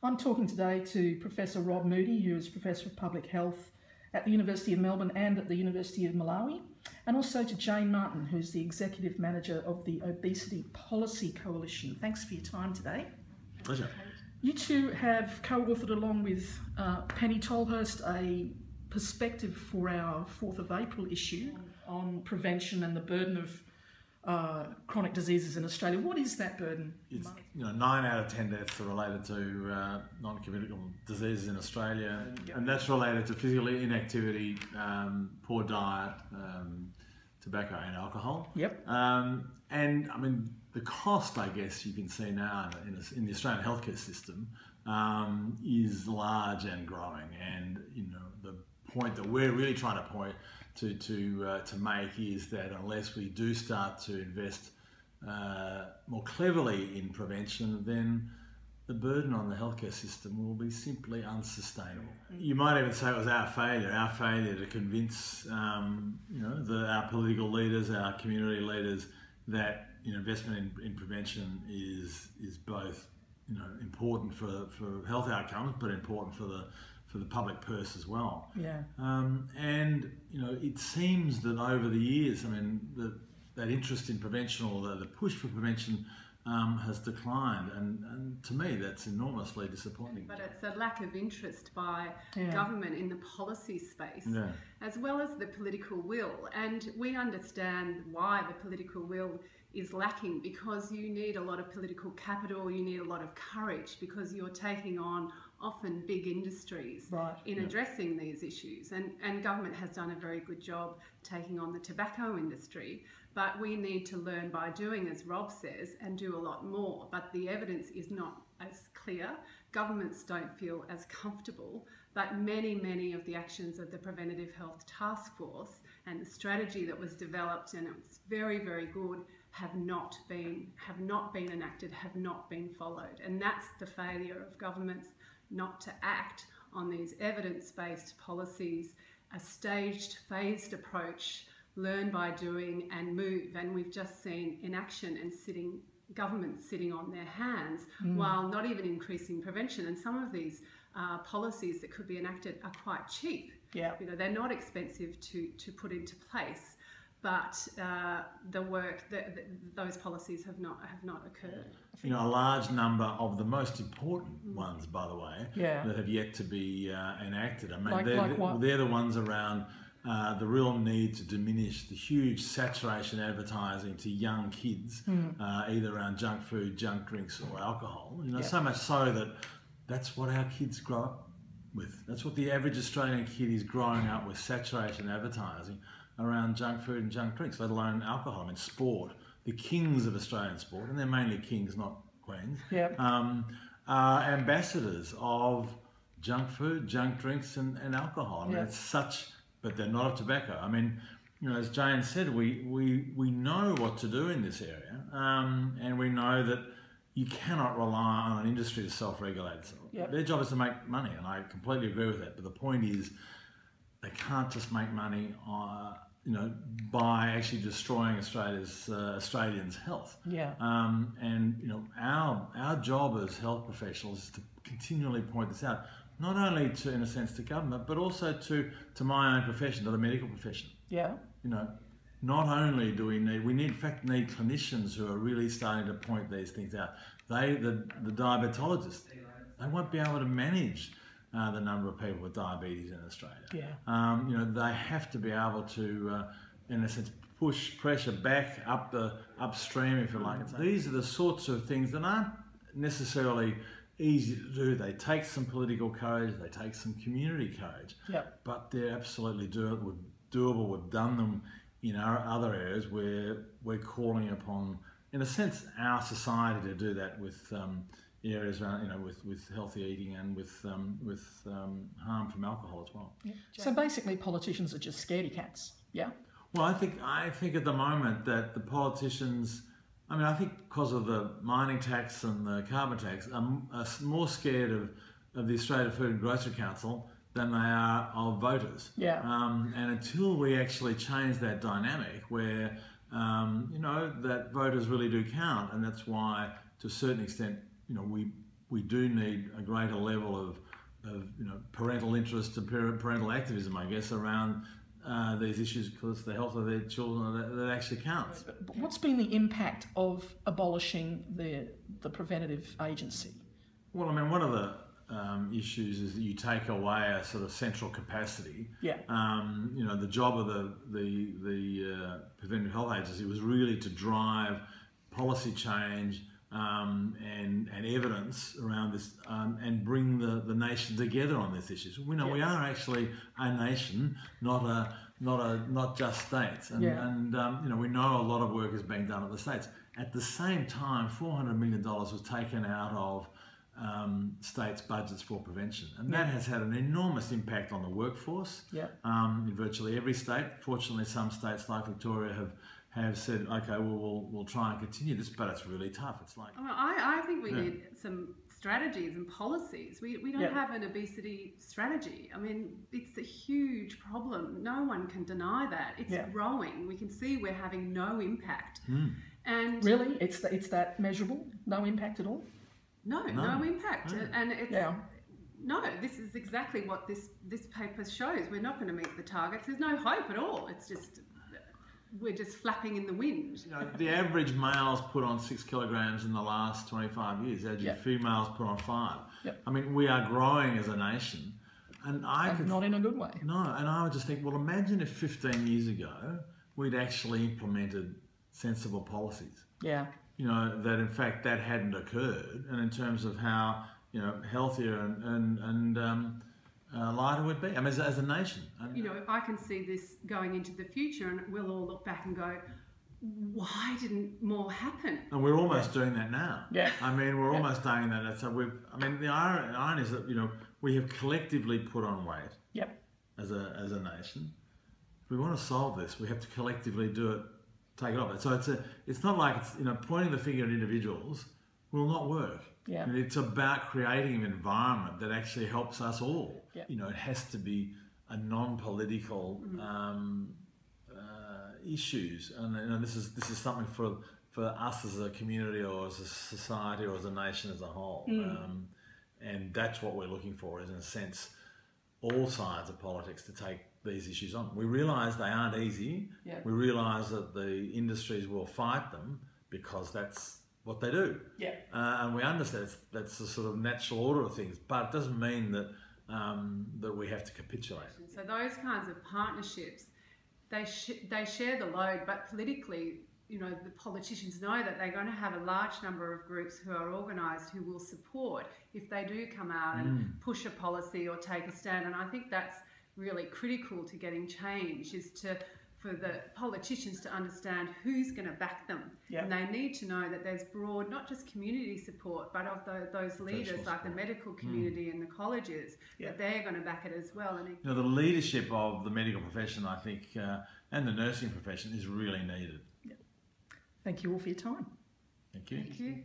I'm talking today to Professor Rob Moodie, who is Professor of Public Health at the University of Melbourne and at the University of Malawi, and also to Jane Martin, who's the Executive Manager of the Obesity Policy Coalition. Thanks for your time today. Pleasure. You two have co-authored along with Penny Tolhurst a perspective for our 4th of April issue on prevention and the burden of chronic diseases in Australia. What is that burden? It's, 9 out of 10 deaths are related to non-communicable diseases in Australia, and that's related to physical inactivity, poor diet, tobacco and alcohol. Yep. And I mean, the cost, I guess you can see now in the Australian healthcare system is large and growing. And the point that we're really trying to point to make is that unless we do start to invest more cleverly in prevention, then the burden on the healthcare system will be simply unsustainable. You might even say it was our failure to convince our political leaders, our community leaders, that investment in prevention is both important for health outcomes, but important for the public purse as well. Yeah. And it seems that over the years, I mean, that interest in prevention, or the push for prevention, has declined, and to me that's enormously disappointing. But it's a lack of interest by government in the policy space, as well as the political will. And we understand why the political will is lacking, because you need a lot of political capital, you need a lot of courage, because you're taking on often big industries in addressing these issues. And government has done a very good job taking on the tobacco industry, but we need to learn by doing, as Rob says, and do a lot more. But the evidence is not as clear. Governments don't feel as comfortable, but many of the actions of the Preventive Health Task Force and the strategy that was developed, and it was very good, have not been enacted, have not been followed. And that's the failure of governments not to act on these evidence-based policies, a staged, phased approach, learn by doing and move. And we've just seen inaction and governments sitting on their hands while not even increasing prevention. And some of these policies that could be enacted are quite cheap. Yeah. They're not expensive to put into place, but those policies have not occurred. A large number of the most important ones, by the way, that have yet to be enacted. I mean, they're the ones around the real need to diminish the huge saturation advertising to young kids, either around junk food, junk drinks, or alcohol. So much so that that's what our kids grow up with. That's what the average Australian kid is growing up with: saturation advertising around junk food and junk drinks, let alone alcohol. I mean, sport, the kings of Australian sport, and they're mainly kings, not queens, are ambassadors of junk food, junk drinks, and alcohol. I mean, it's such, but they're not of tobacco. I mean, as Jane said, we know what to do in this area, and we know that you cannot rely on an industry to self-regulate itself. Their job is to make money, and I completely agree with that. But the point is, they can't just make money by actually destroying Australians' health. Our job as health professionals is to continually point this out, not only to, in a sense, to government, but also to my own profession, to the medical profession. Not only do we in fact need clinicians who are really starting to point these things out. The diabetologists, they won't be able to manage the number of people with diabetes in Australia. They have to be able to, in a sense, push pressure back upstream, if you like. These are the sorts of things that aren't necessarily easy to do. They take some political courage, they take some community courage, but they're absolutely doable. We've done them in our other areas where we're calling upon, in a sense, our society to do that with areas around, with healthy eating and with harm from alcohol as well. So basically, politicians are just scaredy cats. Well, I think at the moment that the politicians, I think because of the mining tax and the carbon tax, are more scared of the Australian Food and Grocery Council than they are of voters. And until we actually change that dynamic, where that voters really do count, and that's why, to a certain extent, we we do need a greater level of parental interest and parental activism, I guess, around these issues, because the health of their children that actually counts. But what's been the impact of abolishing the Preventive agency? Well, I mean, one of the issues is that you take away a sort of central capacity. Yeah. The job of the Preventive Health Agency was really to drive policy change and evidence around this, and bring the nation together on these issues. We know we are actually a nation, not just states, and we know a lot of work is being done at the states. At the same time, $400 million was taken out of states' budgets for prevention, and that has had an enormous impact on the workforce in virtually every state. Fortunately, some states like Victoria have said, okay, we'll try and continue this, but it's really tough. It's like I think we need some strategies and policies. We don't have an obesity strategy. I mean, it's a huge problem. No one can deny that. It's growing. We can see we're having no impact. And really, it's that measurable? No impact at all? No impact. And it's no, this is exactly what this paper shows. We're not going to meet the targets. There's no hope at all. It's just we're just flapping in the wind. The average male's put on 6 kilograms in the last 25 years. The average female's put on 5. I mean, we are growing as a nation, and not in a good way. No, and I would just think, well, imagine if 15 years ago we'd actually implemented sensible policies. Yeah. That in fact that hadn't occurred, and in terms of how healthier and lighter would be. I mean, as a nation. I can see this going into the future, and we'll all look back and go, why didn't more happen? And we're almost doing that now. Yeah. I mean, we're almost doing that. So the irony is that we have collectively put on weight. Yep. As a nation. If we want to solve this, we have to collectively do it. Take it off. So it's not like pointing the finger at individuals will not work. Yeah. And it's about creating an environment that actually helps us all. Yeah. It has to be a non-political issues, and this is something for us as a community or as a society or as a nation as a whole. And that's what we're looking for, is in a sense all sides of politics to take these issues on. We realise they aren't easy. Yeah. We realise that the industries will fight them because that's what they do. Yeah. And we understand that's the sort of natural order of things, but it doesn't mean that that we have to capitulate. So those kinds of partnerships, they share the load, but politically, the politicians know that they're going to have a large number of groups who are organised who will support if they do come out and push a policy or take a stand. And I think that's really critical to getting change, is for the politicians to understand who's going to back them. Yep. And they need to know that there's broad, not just community support, but of those leaders like the medical community and the colleges, that they're going to back it as well. And the leadership of the medical profession, I think, and the nursing profession is really needed. Yep. Thank you all for your time. Thank you. Thank you.